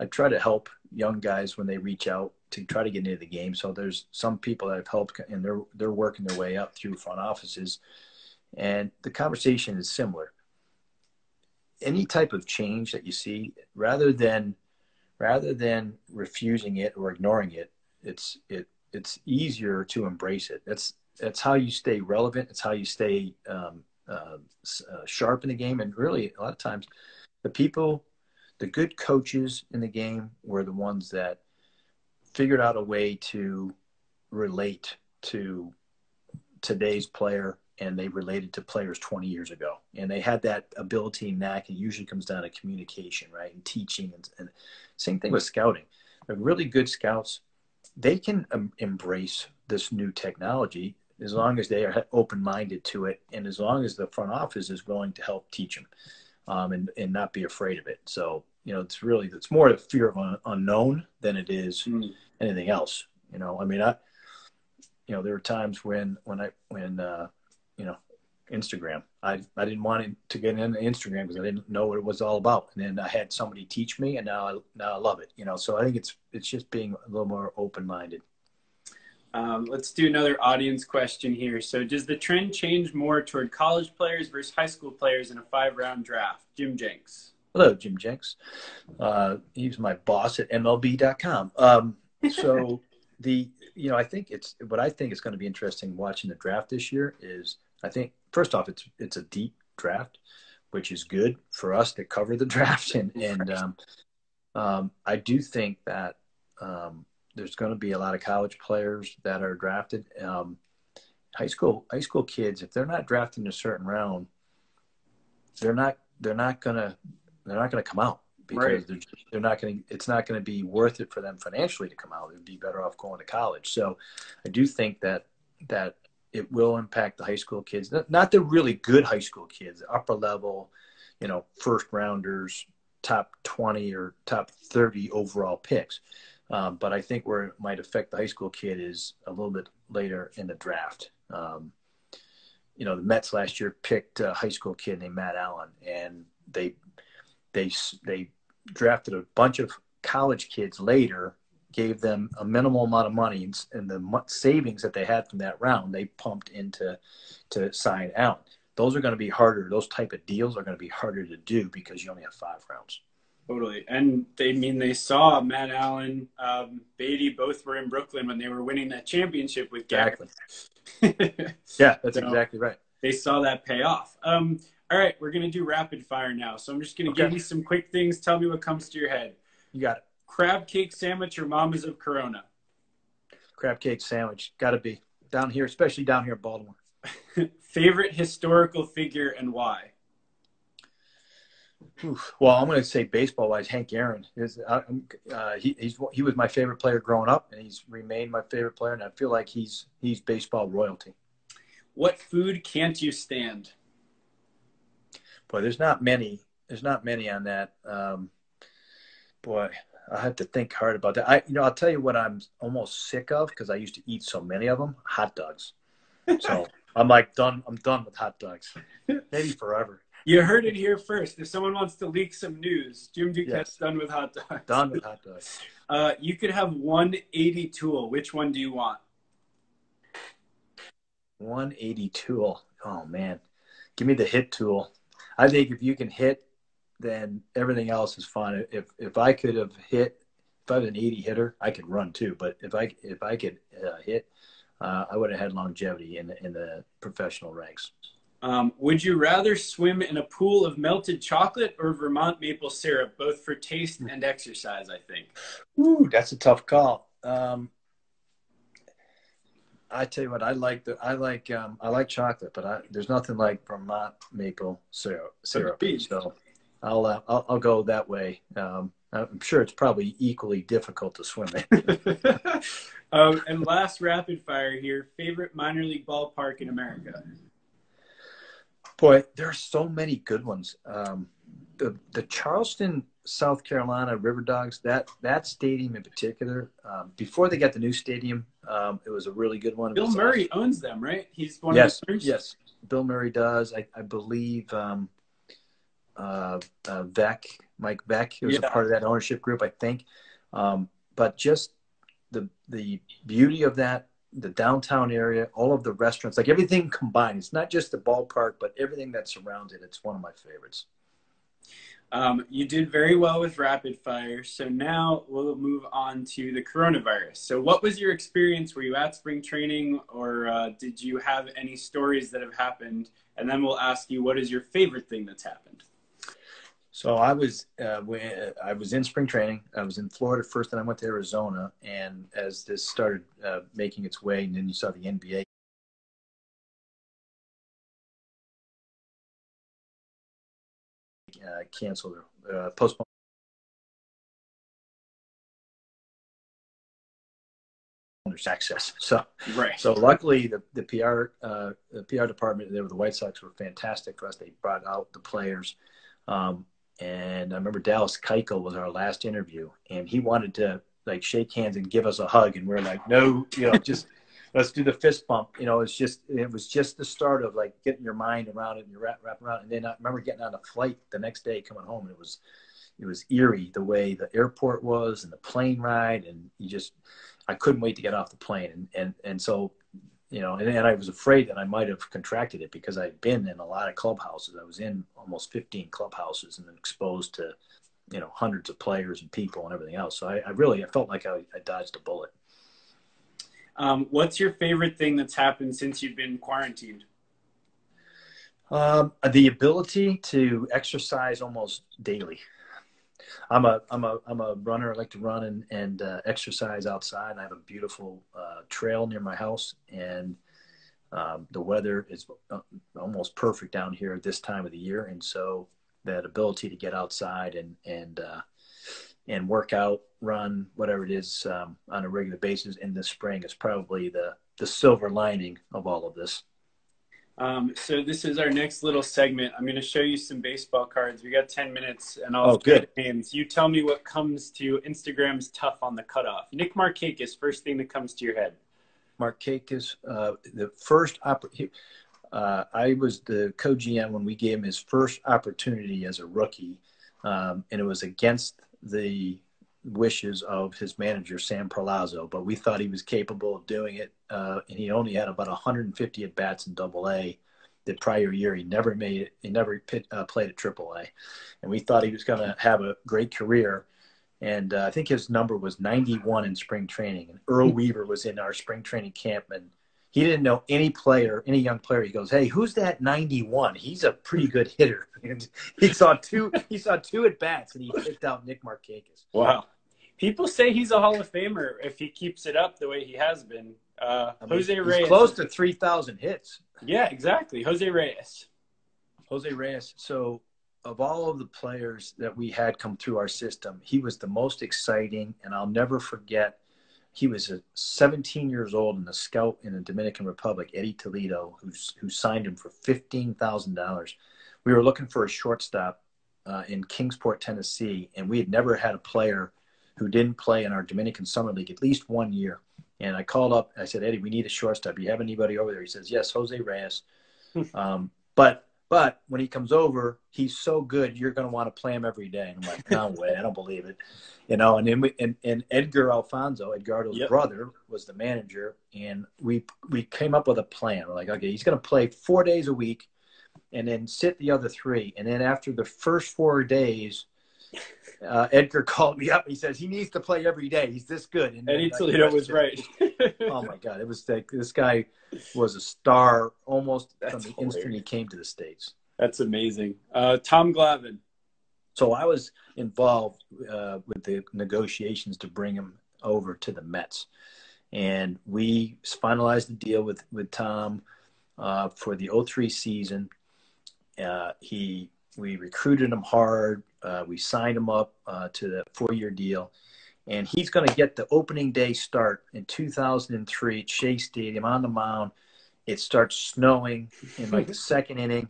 I try to help young guys when they reach out to try to get into the game. So there's some people that I've helped, and they're working their way up through front offices, and the conversation is similar. Any type of change that you see, rather than refusing it or ignoring it, it's easier to embrace it. That's how you stay relevant. It's how you stay sharp in the game. And really, a lot of times, the good coaches in the game were the ones that figured out a way to relate to today's player, and they related to players 20 years ago. And they had that ability and knack. It usually comes down to communication, right? And teaching. And same thing with scouting. The really good scouts, they can embrace this new technology as long as they are open-minded to it, and as long as the front office is willing to help teach them and not be afraid of it. So, it's more the fear of unknown than it is anything else. There were times when Instagram, I didn't want to get into Instagram because I didn't know what it was all about. And then I had somebody teach me, and now I love it. So I think it's just being a little more open-minded. Let's do another audience question here. So does the trend change more toward college players versus high school players in a 5-round draft? Jim Jenks. Hello, Jim Jenks. He's my boss at MLB.com. So I think what I think is going to be interesting watching the draft this year is, I think, first off, it's a deep draft, which is good for us to cover the draft. And I do think that there's going to be a lot of college players that are drafted. High school kids, if they're not drafted in a certain round, they're not going to come out, because they're not going to. It's not going to be worth it for them financially to come out. They'd be better off going to college. So I do think that it will impact the high school kids, not the really good high school kids, upper level, first rounders, top 20 or top 30 overall picks. But I think where it might affect the high school kid is a little bit later in the draft. The Mets last year picked a high school kid named Matt Allen, and they drafted a bunch of college kids later gave them a minimal amount of money, and the savings that they had from that round, they pumped into to sign out. Those are going to be harder. Those type of deals are going to be harder to do because you only have 5 rounds. Totally. And they saw Matt Allen, Beatty, both were in Brooklyn when they were winning that championship with Gary. Exactly. Yeah, that's exactly right. They saw that pay off. All right, we're going to do rapid fire now. So I'm just going to give you some quick things. Tell me what comes to your head. You got it. Crab cake sandwich or Mamas of Corona? Crab cake sandwich. Got to be. Down here, especially down here in Baltimore. Favorite historical figure and why? Well, I'm going to say baseball-wise, Hank Aaron. He was my favorite player growing up, and he's remained my favorite player, and I feel like he's baseball royalty. What food can't you stand? Boy, there's not many. There's not many on that. Boy, I have to think hard about that. I'll tell you what I'm almost sick of because I used to eat so many of them: hot dogs. So I'm like done. I'm done with hot dogs. Maybe forever. You heard it here first. If someone wants to leak some news, Jim Duquette's done with hot dogs. Done with hot dogs. You could have 180 tool. Which one do you want? 180 tool. Oh man, give me the hit tool. I think if you can hit, then everything else is fine. If I could have hit, if I was an 80 hitter, I could run too. But if I could hit, I would have had longevity in the professional ranks. Would you rather swim in a pool of melted chocolate or Vermont maple syrup, both for taste and exercise? I think. Ooh, that's a tough call. I tell you what, I like chocolate, but there's nothing like Vermont maple syrup. So I'll go that way. I'm sure it's probably equally difficult to swim in. And last rapid fire here: favorite minor league ballpark in America? Boy, there are so many good ones. The Charleston, South Carolina River Dogs, that stadium in particular, before they got the new stadium, it was a really good one. Bill Murray owns them, right? He's one of the owners? Yes, Bill Murray does. I believe Mike Beck, he was a part of that ownership group, I think. But just the beauty of that, the downtown area, all of the restaurants, like everything combined. It's not just the ballpark, but everything that surrounds it. It's one of my favorites. You did very well with rapid fire. So now we'll move on to the coronavirus. So what was your experience? Were you at spring training, or did you have any stories that have happened? And then we'll ask you, what is your favorite thing that's happened? So I was in spring training. I was in Florida first, and I went to Arizona. And as this started making its way, and then you saw the NBA cancel or postpone access. So luckily the PR department there with the White Sox were fantastic for us. They brought out the players. And I remember Dallas Keuchel was our last interview, and he wanted to like shake hands and give us a hug, and we're like, no, just let's do the fist bump. It was just the start of like getting your mind around it and your wrap around. And then I remember getting on a flight the next day coming home, and it was eerie the way the airport was and the plane ride, and I couldn't wait to get off the plane, and so. And I was afraid that I might have contracted it because I'd been in a lot of clubhouses. I was in almost 15 clubhouses and then exposed to, hundreds of players and people and everything else. So I felt like I dodged a bullet. What's your favorite thing that's happened since you've been quarantined? The ability to exercise almost daily. I'm a runner. I like to run and exercise outside. I have a beautiful trail near my house, and the weather is almost perfect down here at this time of the year. And so that ability to get outside and work out, run, whatever it is, on a regular basis in the spring is probably the silver lining of all of this. So this is our next little segment. I'm going to show you some baseball cards. We got 10 minutes, and I'll good names. You tell me what comes to Instagram's tough on the cutoff. Nick Markakis, first thing that comes to your head. Markakis, the first I was the co-GM when we gave him his first opportunity as a rookie, and it was against the wishes of his manager, Sam Perlazzo, but we thought he was capable of doing it. And he only had about 150 at bats in Double-A. The prior year, he never made it. He never played at Triple-A, and we thought he was going to have a great career. And I think his number was 91 in spring training. And Earl Weaver was in our spring training camp, and he didn't know any player, any young player. He goes, "Hey, who's that 91? He's a pretty good hitter." And he saw two at bats, and he picked out Nick Markakis. Wow. People say he's a Hall of Famer if he keeps it up the way he has been. Jose Reyes. He's close to 3,000 hits. Yeah, exactly. Jose Reyes. So of all of the players that we had come through our system, he was the most exciting, and I'll never forget. He was 17 years old, and the scout in the Dominican Republic, Eddie Toledo, who signed him for $15,000. We were looking for a shortstop in Kingsport, Tennessee, and we had never had a player who didn't play in our Dominican Summer League at least 1 year. And I called up, and I said, "Eddie, we need a shortstop. Do you have anybody over there?" He says, "Yes, Jose Reyes." But when he comes over, he's so good, you're going to want to play him every day. And I'm like, "No way, I don't believe it." And then and Edgar Alfonso, Edgardo's brother, was the manager, and we came up with a plan. We're like, okay, he's going to play 4 days a week, and then sit the other 3. And then after the first 4 days, Edgar called me up. He says he needs to play every day. He's this good. And Eddie Toledo was right. Oh my God! It was like this guy was a star almost from the hilarious. instant he came to the States. That's amazing. Tom Glavine. So I was involved with the negotiations to bring him over to the Mets, and we finalized the deal with Tom for the 03 season. We recruited him hard. We signed him up to the 4-year deal, and he's going to get the opening day start in 2003 at Shea Stadium on the mound. It starts snowing in like the second inning.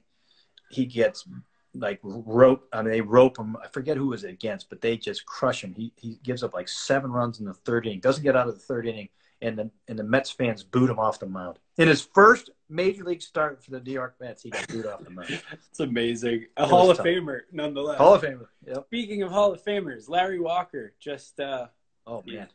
He gets like rope. I mean, they rope him. I forget who it was against, but they just crush him. He gives up like 7 runs in the third inning. Doesn't get out of the third inning, and the Mets fans booed him off the mound. In his first major league start for the New York Mets, he got booed off the mound. It's amazing. A Hall of Famer, nonetheless. Hall of Famer. Yep. Speaking of Hall of Famers, Larry Walker just. Oh man.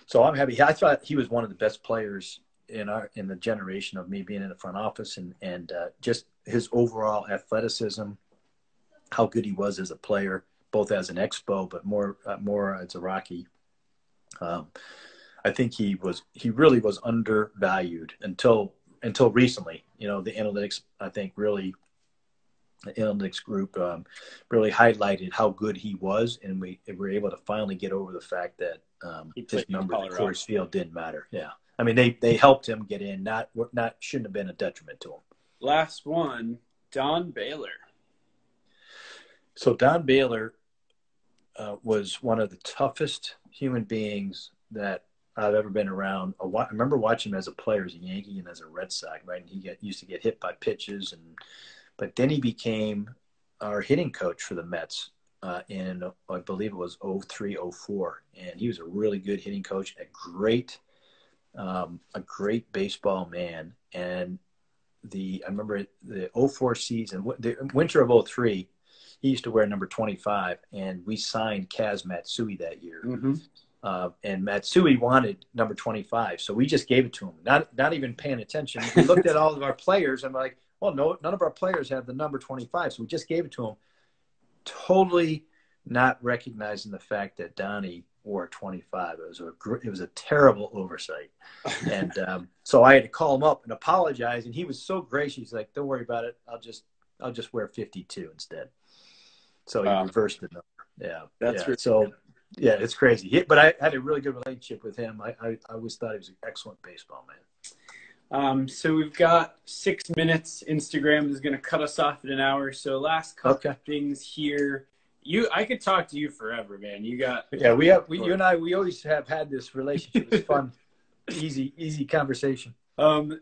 So I'm happy. I thought he was one of the best players in the generation of me being in the front office, and just his overall athleticism, how good he was as a player, both as an Expo, but more as a Rocky. I think he really was undervalued until recently. You know, the analytics, I think, the analytics group really highlighted how good he was, and we were able to finally get over the fact that his numbers at Coors Field didn't matter. Yeah, I mean they helped him get in, not shouldn't have been a detriment to him. Last one, Don Baylor. So Don Baylor was one of the toughest human beings that I've ever been around. I remember watching him as a player, as a Yankee and as a Red Sox, right? And he used to get hit by pitches, but then he became our hitting coach for the Mets in, I believe it was 03, 04. And he was a really good hitting coach, a great baseball man. And I remember the 04 season, the winter of 03, he used to wear number 25, and we signed Kaz Matsui that year. Mm-hmm. And Matsui wanted number 25, so we just gave it to him, not even paying attention. We looked at all of our players, and we're like, well, no, none of our players have the number 25, so we just gave it to him, totally not recognizing the fact that Donnie wore 25. It was a terrible oversight, and so I had to call him up and apologize, and he was so gracious. He's like, "Don't worry about it. I'll just wear 52 instead." So he reversed the number. Yeah, that's yeah. So. Yeah, it's crazy. But I had a really good relationship with him. I always thought he was an excellent baseball man. So we've got 6 minutes. Instagram is going to cut us off at an hour. So last couple of things here. I could talk to you forever, man. You and I always have had this relationship. It's fun, easy conversation.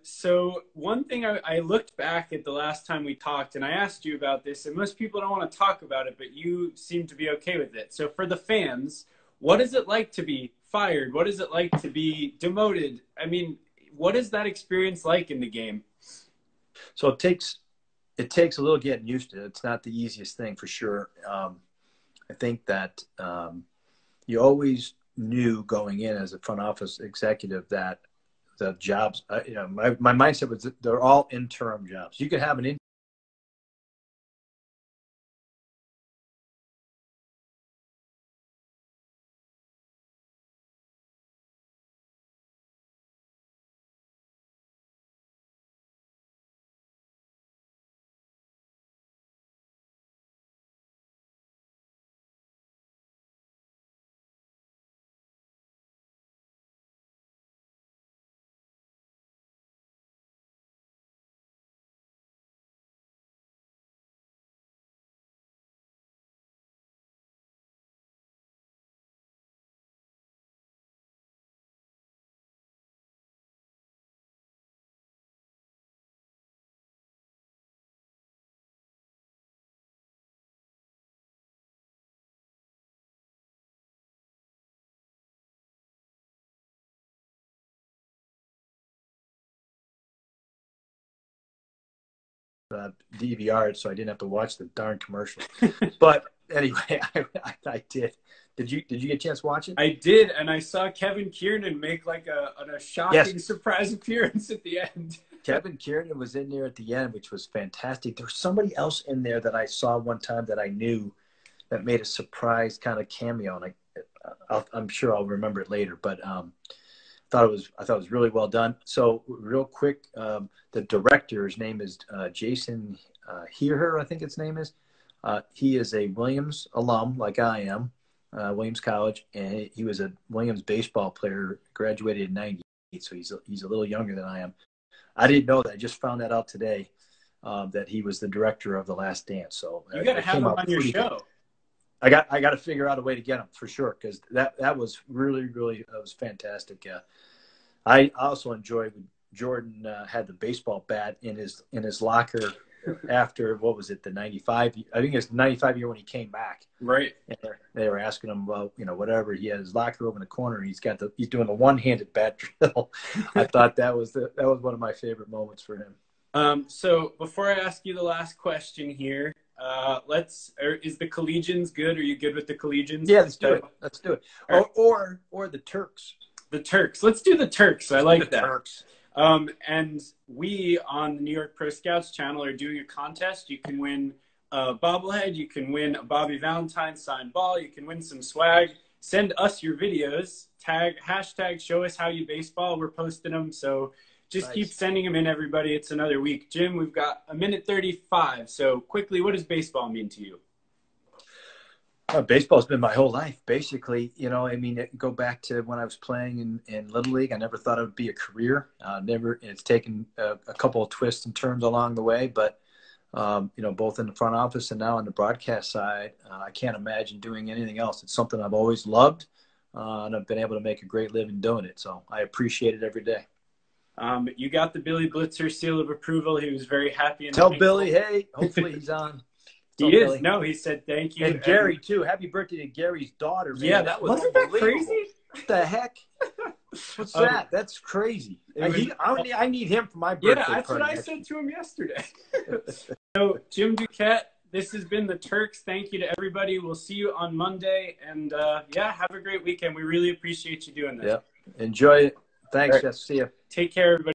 So one thing I looked back at the last time we talked, and I asked you about this, and most people don't want to talk about it, but you seem to be okay with it. So for the fans, what is it like to be fired? What is it like to be demoted? I mean, what is that experience like in the game? So it takes a little getting used to. It's not the easiest thing for sure. I think that you always knew going in as a front office executive that the jobs, my mindset was that they're all interim jobs. You could have an DVR, so I didn't have to watch the darn commercial. But anyway, I did. Did you get a chance to watch it? I did, and I saw Kevin Kiernan make like a shocking surprise appearance at the end. Kevin Kiernan was in there at the end, which was fantastic. There was somebody else in there that I saw one time that I knew that made a surprise kind of cameo, and I'm sure I'll remember it later. But I thought it was really well done. So real quick, the director's name is Jason Hearher, I think his name is. He is a Williams alum, like I am, Williams College, and he was a Williams baseball player, graduated in '98, so he's a little younger than I am. I didn't know that. I just found that out today, that he was the director of The Last Dance. So you got to have him on your show. I got to figure out a way to get him for sure, because that was really that was fantastic. I also enjoyed when Jordan had the baseball bat in his locker after, what was it, the 95? I think it's the 95 year when he came back. Right. And they were asking him about, whatever. He had his locker over in the corner, and he's doing the one-handed bat drill. I thought that was one of my favorite moments for him. So before I ask you the last question here, is the Collegians good? Are you good with the Collegians? Yeah, let's do it. Let's do it. Or the Turks. The Turks. Let's do the Turks. I like that. Turks. And we on the New York Pro Scouts channel are doing a contest. You can win a bobblehead. You can win a Bobby Valentine signed ball. You can win some swag. Send us your videos. Hashtag show us how you baseball. We're posting them. So just keep sending them in, everybody. It's another week. Jim, we've got a minute 35. So quickly, what does baseball mean to you? Baseball's been my whole life, basically. Go back to when I was playing in Little League. I never thought it would be a career. It's taken a couple of twists and turns along the way, but both in the front office and now on the broadcast side, I can't imagine doing anything else. It's something I've always loved, and I've been able to make a great living doing it. So I appreciate it every day. You got the Billy Blitzer seal of approval. He was very happy. Tell Billy, hey, hopefully he's on. He is. Billy. No, he said thank you. And Gary, too. Happy birthday to Gary's daughter, man. Yeah, wasn't that crazy? What the heck? What's that? That's crazy. I need him for my birthday. Yeah, that's what I said to him yesterday. So, Jim Duquette, this has been the Turks. Thank you to everybody. We'll see you on Monday. And, have a great weekend. We really appreciate you doing this. Yeah. Enjoy it. Thanks, Jess. See you. Take care, everybody.